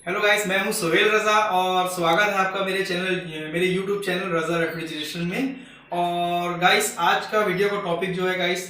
Hello guys, मैं हूं सोहेल रजा और स्वागत है आपका मेरे यूट्यूब चैनल रजा रेफ्रिजरेशन में। और गाइस, आज का वीडियो का टॉपिक जो है गाइस,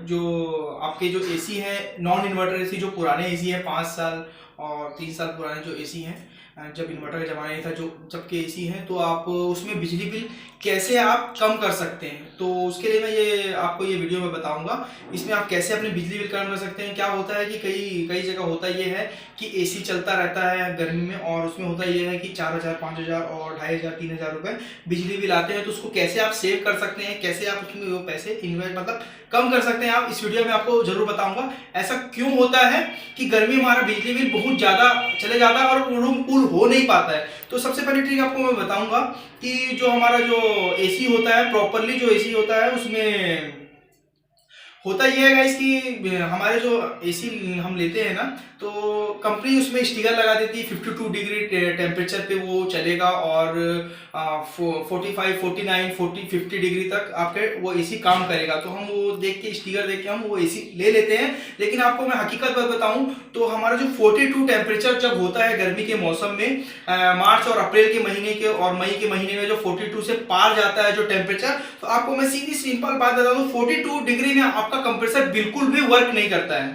जो आपके जो एसी है, नॉन इन्वर्टर एसी, जो पुराने एसी है 5 साल और 3 साल पुराने जो एसी हैं, जब इन्वर्टर का जमाना नहीं था, जो जब के एसी हैं, तो आप उसमें बिजली बिल कैसे आप कम कर सकते हैं। तो उसके लिए मैं ये आपको ये वीडियो में बताऊंगा। इसमें आप कैसे अपने बिजली बिल कम कर सकते हैं। क्या होता है कि कई कई जगह होता ये है कि एसी चलता रहता है गर्मी में, और उसमें होता ये है कि 4,000, 5,000 और 2,500, 3,000 रुपए बिजली बिल आते हैं। तो उसको कैसे आप सेव कर सकते हैं, कैसे आप उसमें वो पैसे इन्वेस्ट मतलब कम कर सकते हैं, आप इस वीडियो में आपको जरूर बताऊंगा। ऐसा क्यों होता है कि गर्मी में हमारा बिजली बिल बहुत ज्यादा चले जाता है और रूम कूल हो नहीं पाता है। तो सबसे पहली ट्रिक आपको मैं बताऊंगा कि जो हमारा जो एसी होता है, प्रॉपरली जो एसी होता है, उसमें होता यह है गाइस कि हमारे जो एसी हम लेते हैं ना, तो कंपनी उसमें स्टिकर लगा देती है 52 डिग्री टेम्परेचर पे वो चलेगा, और 45, 49, 40, 50 डिग्री तक आपके वो एसी काम करेगा। तो हम वो देख के, स्टिकर देख के हम वो एसी ले लेते हैं। लेकिन आपको मैं हकीकत बताऊं तो हमारा जो 42 टेम्परेचर जब होता है गर्मी के मौसम में, मार्च और अप्रैल के महीने के और मई के महीने में, जो 42 से पार जाता है जो टेम्परेचर, तो आपको मैं सीधी सिंपल बात बता दूं, 42 डिग्री में आपका कंप्रेसर बिल्कुल भी वर्क नहीं करता है।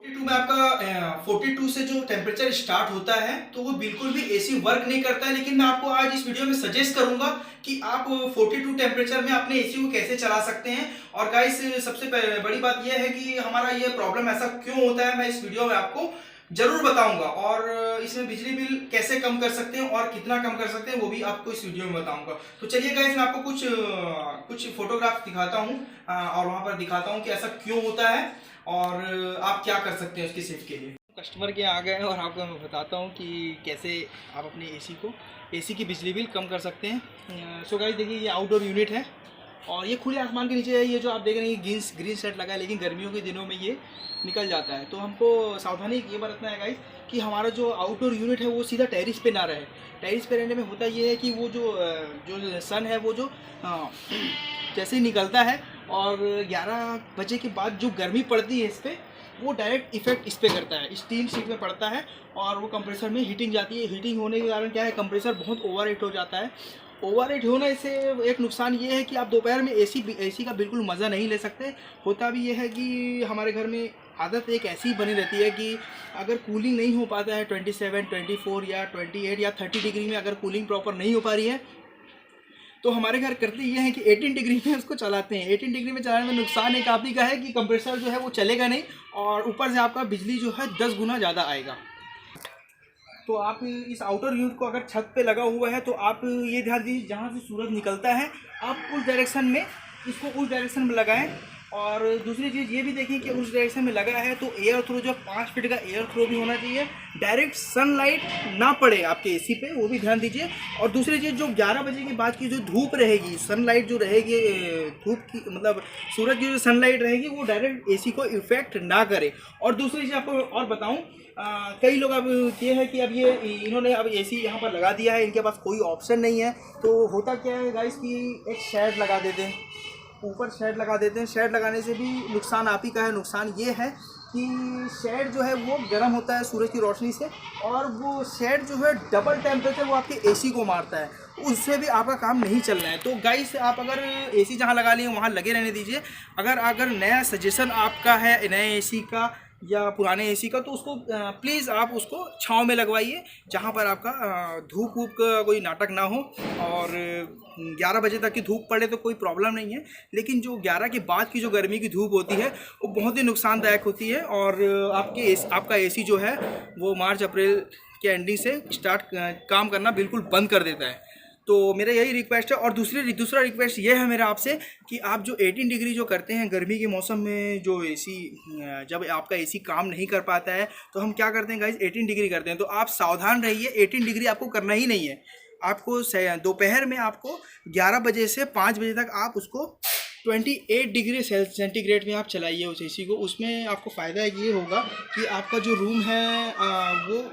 42 में आपका 42 से जो टेम्परेचर स्टार्ट होता है, तो वो बिल्कुल भी एसी वर्क नहीं करता है। लेकिन मैं आपको आज इस वीडियो में सजेस्ट करूंगा कि आप 42 टेम्परेचर में अपने एसी को कैसे चला सकते हैं। और गाइस, सबसे बड़ी बात यह है कि हमारा ये प्रॉब्लम ऐसा क्यों होता है, मैं इस वीडियो में आपको जरूर बताऊंगा। और इसमें बिजली बिल कैसे कम कर सकते हैं और कितना कम कर सकते हैं, वो भी आपको इस वीडियो में बताऊंगा। तो चलिए गाइस, मैं आपको कुछ फोटोग्राफ दिखाता हूँ, और वहां पर दिखाता हूँ कि ऐसा क्यों होता है और आप क्या कर सकते हैं उसकी सेफ के लिए। कस्टमर के आ गए हैं और आपको मैं बताता हूँ कि कैसे आप अपने एसी की बिजली बिल कम कर सकते हैं। सो गाइस, देखिए, ये आउटडोर यूनिट है और ये खुले आसमान के नीचे है। ये जो आप देख रहे हैं, ग्रीन सेट लगा है, लेकिन गर्मियों के दिनों में ये निकल जाता है। तो हमको सावधानी ये बरतना है गाइस कि हमारा जो आउटडोर यूनिट है वो सीधा टेरिस पे ना रहे। टेरिस पे रहने में होता ये है कि वो जो सन है, वो जो जैसे ही निकलता है और 11 बजे के बाद जो गर्मी पड़ती है इस पर, वो डायरेक्ट इफेक्ट इस पे करता है, स्टील शीट में पड़ता है, और वो कंप्रेसर में हीटिंग जाती है। हीटिंग होने के कारण क्या है, कंप्रेसर बहुत ओवर हीट हो जाता है। ओवर हीट होने से एक नुकसान ये है कि आप दोपहर में एसी का बिल्कुल मज़ा नहीं ले सकते। होता भी ये है कि हमारे घर में आदत एक ऐसी बनी रहती है कि अगर कूलिंग नहीं हो पाता है 27, 24 या 28 या 30 डिग्री में, अगर कूलिंग प्रॉपर नहीं हो पा रही है, तो हमारे घर करते ये हैं कि 18 डिग्री में उसको चलाते हैं। 18 डिग्री में चलाने में नुकसान एक आप ही का है कि कंप्रेसर जो है वो चलेगा नहीं, और ऊपर से आपका बिजली जो है 10 गुना ज़्यादा आएगा। तो आप इस आउटर यूनिट को अगर छत पे लगा हुआ है, तो आप ये ध्यान दीजिए, जहाँ से सूरज निकलता है आप उस डायरेक्शन में इसको उस डायरेक्शन में लगाएं। और दूसरी चीज़ ये भी देखें कि उस डायरेक्शन में लगा है तो एयर थ्रो, जो 5 फीट का एयर थ्रो भी होना चाहिए। डायरेक्ट सनलाइट ना पड़े आपके एसी पे, वो भी ध्यान दीजिए। और दूसरी चीज़, जो 11 बजे के बाद की जो धूप रहेगी, सनलाइट जो रहेगी, धूप की मतलब सूरज की जो सनलाइट रहेगी, वो डायरेक्ट एसी को इफेक्ट ना करे। और दूसरी चीज़ आपको और बताऊँ, कई लोग अब ये है कि अब ये इन्होंने अब एसी यहाँ पर लगा दिया है, इनके पास कोई ऑप्शन नहीं है। तो होता क्या है गाइस कि एक शेड लगा देते हैं, ऊपर शेड लगा देते हैं। शेड लगाने से भी नुकसान आप ही का है। नुकसान ये है कि शेड जो है वो गर्म होता है सूरज की रोशनी से, और वो शेड जो है डबल टेम्परेचर वो आपके एसी को मारता है, उससे भी आपका काम नहीं चल रहा है। तो गाइस, आप अगर एसी जहाँ लगा लिए वहाँ लगे रहने दीजिए। अगर नया सजेशन आपका है नए एसी का या पुराने एसी का, तो उसको प्लीज़ आप उसको छांव में लगवाइए, जहाँ पर आपका धूप वूप का कोई नाटक ना हो। और 11 बजे तक की धूप पड़े तो कोई प्रॉब्लम नहीं है, लेकिन जो 11 के बाद की जो गर्मी की धूप होती है वो बहुत ही नुकसानदायक होती है, और आपका एसी जो है वो मार्च अप्रैल के एंडिंग से काम करना बिल्कुल बंद कर देता है। तो मेरा यही रिक्वेस्ट है। और दूसरा रिक्वेस्ट ये है मेरा आपसे कि आप जो 18 डिग्री जो करते हैं गर्मी के मौसम में, जो एसी जब आपका एसी काम नहीं कर पाता है, तो हम क्या करते हैं गाइस, 18 डिग्री करते हैं। तो आप सावधान रहिए, 18 डिग्री आपको करना ही नहीं है। आपको दोपहर में आपको 11 बजे से 5 बजे तक आप उसको 28 डिग्री सेंटीग्रेड में आप चलाइए उस एसी को। उसमें आपको फ़ायदा ये होगा कि आपका जो रूम है वो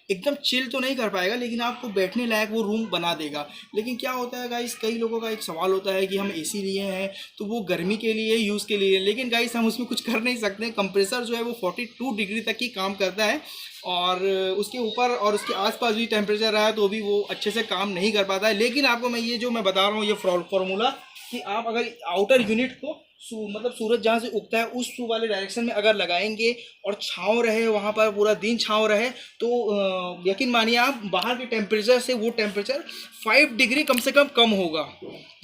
एकदम चिल तो नहीं कर पाएगा, लेकिन आपको बैठने लायक वो रूम बना देगा। लेकिन क्या होता है गाइस, कई लोगों का एक सवाल होता है कि हम एसी लिए हैं तो वो गर्मी के लिए यूज़ के लिए, लेकिन गाइस हम उसमें कुछ कर नहीं सकते। कंप्रेसर जो है वो 42 डिग्री तक ही काम करता है, और उसके ऊपर और उसके आसपास भी टेम्परेचर रहा तो भी वो अच्छे से काम नहीं कर पाता है। लेकिन आपको मैं ये जो मैं बता रहा हूँ ये फॉर्मूला, कि आप अगर आउटर यूनिट को मतलब सूरज जहाँ से उगता है उस वाले डायरेक्शन में अगर लगाएंगे और छाँव रहे, वहाँ पर पूरा दिन छाँव रहे, तो यकीन मानिए आप बाहर के टेम्परेचर से वो टेम्परेचर 5 डिग्री कम से कम होगा।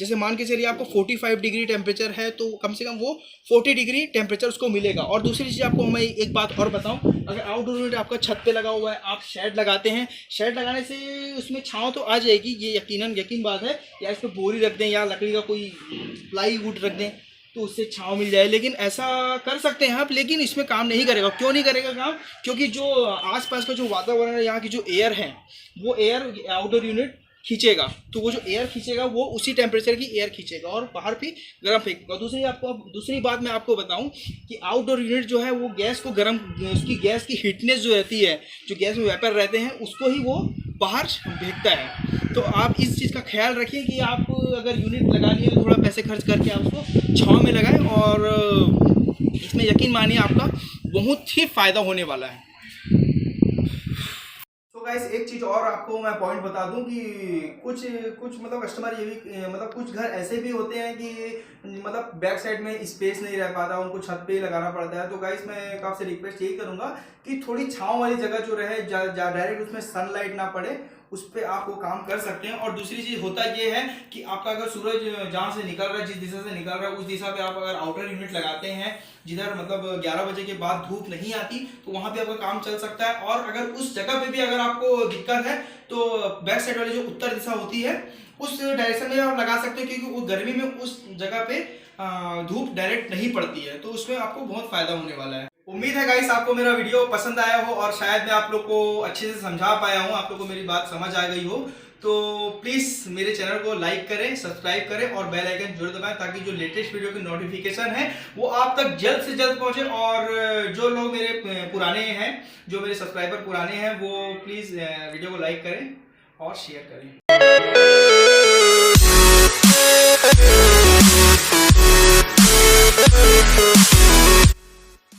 जैसे मान के चलिए आपको 45 डिग्री टेम्परेचर है तो कम से कम वो 40 डिग्री टेम्परेचर उसको मिलेगा। और दूसरी चीज़ आपको मैं एक बात और बताऊं, अगर आउटडोर यूनिट आपका छत पे लगा हुआ है, आप शेड लगाते हैं, शेड लगाने से उसमें छाँव तो आ जाएगी, ये यकीन बात है, या इस पर बोरी रख दें या लकड़ी का कोई प्लाईवुड रख दें तो उससे छाँव मिल जाए। लेकिन ऐसा कर सकते हैं आप, लेकिन इसमें काम नहीं करेगा। क्यों नहीं करेगा काम? क्योंकि जो आसपास का जो वातावरण है, यहाँ की जो एयर है, वो एयर आउटडोर यूनिट खींचेगा, तो वो जो एयर खींचेगा वो उसी टेम्परेचर की एयर खींचेगा और बाहर भी गर्म फेंकेगा। दूसरी बात मैं आपको बताऊं कि आउटडोर यूनिट जो है वो गैस को गर्म, उसकी गैस की हीटनेस जो रहती है, जो गैस में वेपर रहते हैं, उसको ही वो बाहर फेंकता है। तो आप इस चीज़ का ख्याल रखिए कि आप अगर यूनिट लगा लिए तो थोड़ा पैसे खर्च करके आप उसको छाँव में लगाएं, और इसमें यकीन मानिए आपका बहुत ही फ़ायदा होने वाला है। तो गाइस एक चीज़ और आपको मैं पॉइंट बता दूं कि कुछ मतलब कस्टमर ये भी मतलब कुछ घर ऐसे भी होते हैं कि मतलब बैक साइड में स्पेस नहीं रह पाता, उनको छत पे ही लगाना पड़ता है। तो गाइस मैं आपसे रिक्वेस्ट यही करूंगा कि थोड़ी छांव वाली जगह जो रहे, डायरेक्ट उसमें सनलाइट ना पड़े, उस पर आप वो काम कर सकते हैं। और दूसरी चीज़ होता ये है कि आपका अगर सूरज जहाँ से निकल रहा है, जिस दिशा से निकल रहा है, उस दिशा पे आप अगर आउटर यूनिट लगाते हैं जिधर मतलब 11 बजे के बाद धूप नहीं आती, तो वहाँ पे आपका काम चल सकता है। और अगर उस जगह पे भी अगर आपको दिक्कत है तो बैक साइड वाली जो उत्तर दिशा होती है उस डायरेक्शन में आप लगा सकते हो, क्योंकि वो गर्मी में उस जगह पे धूप डायरेक्ट नहीं पड़ती है, तो उसमें आपको बहुत फायदा होने वाला है। उम्मीद है गाइस आपको मेरा वीडियो पसंद आया हो और शायद मैं आप लोग को अच्छे से समझा पाया हूँ, आप लोग को मेरी बात समझ आ गई हो। तो प्लीज़ मेरे चैनल को लाइक करें, सब्सक्राइब करें और बेल आइकन जरूर दबाएं, ताकि जो लेटेस्ट वीडियो की नोटिफिकेशन है वो आप तक जल्द से जल्द पहुंचे। और जो लोग मेरे पुराने हैं, जो मेरे सब्सक्राइबर पुराने हैं, वो प्लीज़ वीडियो को लाइक करें और शेयर करें।